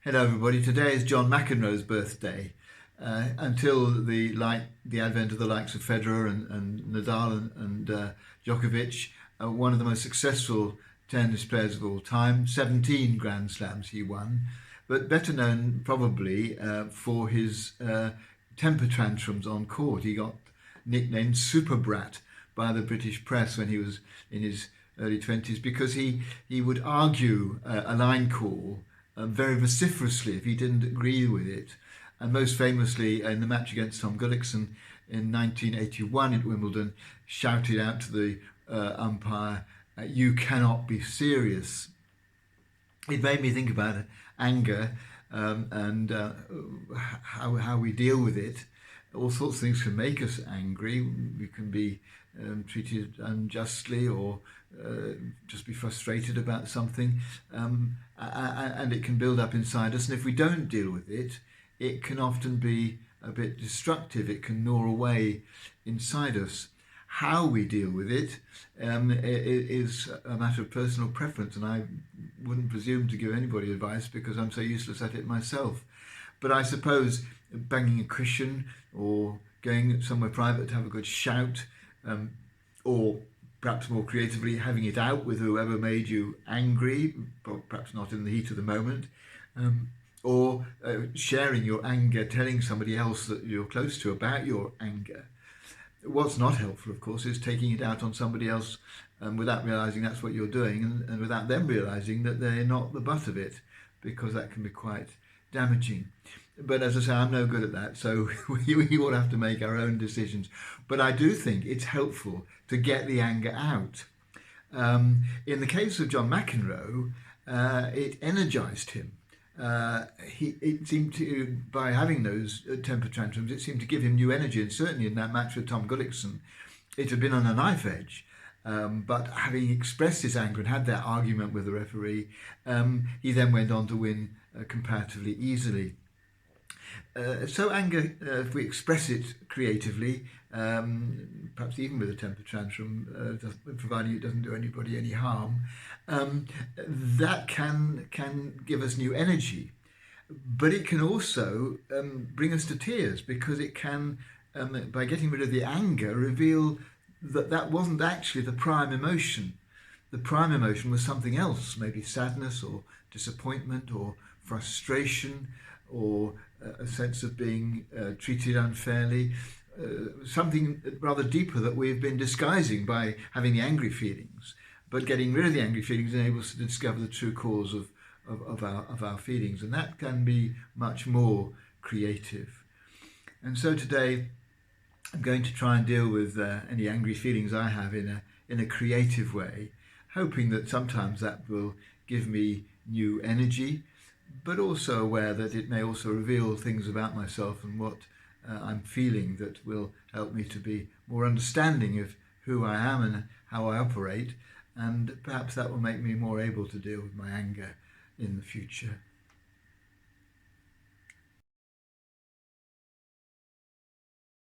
Hello everybody, today is John McEnroe's birthday. Until the advent of the likes of Federer and Nadal and Djokovic, one of the most successful tennis players of all time, 17 Grand Slams he won, but better known probably for his temper tantrums on court. He got nicknamed Super Brat by the British press when he was in his early 20s because he would argue a line call very vociferously if he didn't agree with it. And most famously, in the match against Tom Gullickson in 1981 at Wimbledon, shouted out to the umpire, "You cannot be serious." It made me think about anger and how we deal with it. All sorts of things can make us angry. We can be treated unjustly or just be frustrated about something, and it can build up inside us, and if we don't deal with it, it can often be a bit destructive. It can gnaw away inside us. How we deal with it is a matter of personal preference, and I wouldn't presume to give anybody advice because I'm so useless at it myself. But I suppose banging a cushion or going somewhere private to have a good shout, or perhaps more creatively having it out with whoever made you angry, perhaps not in the heat of the moment, or sharing your anger, telling somebody else that you're close to about your anger. What's not helpful, of course, is taking it out on somebody else without realising that's what you're doing, and without them realising that they're not the butt of it, because that can be quite damaging. But as I say, I'm no good at that, so we all have to make our own decisions. But I do think it's helpful to get the anger out. In the case of John McEnroe, it energised him. It seemed to, by having those temper tantrums, it seemed to give him new energy. And certainly in that match with Tom Gullickson, it had been on a knife edge. But having expressed his anger and had that argument with the referee, he then went on to win comparatively easily. So anger, if we express it creatively, perhaps even with a temper tantrum, providing it doesn't do anybody any harm, that can give us new energy. But it can also bring us to tears, because it can, by getting rid of the anger, reveal that that wasn't actually the prime emotion. The prime emotion was something else, maybe sadness or disappointment or frustration or a sense of being treated unfairly, something rather deeper that we've been disguising by having the angry feelings. But getting rid of the angry feelings enables us to discover the true cause of our feelings, and that can be much more creative. And so today I'm going to try and deal with any angry feelings I have in a creative way, hoping that sometimes that will give me new energy, but also aware that it may also reveal things about myself and what I'm feeling that will help me to be more understanding of who I am and how I operate, and perhaps that will make me more able to deal with my anger in the future.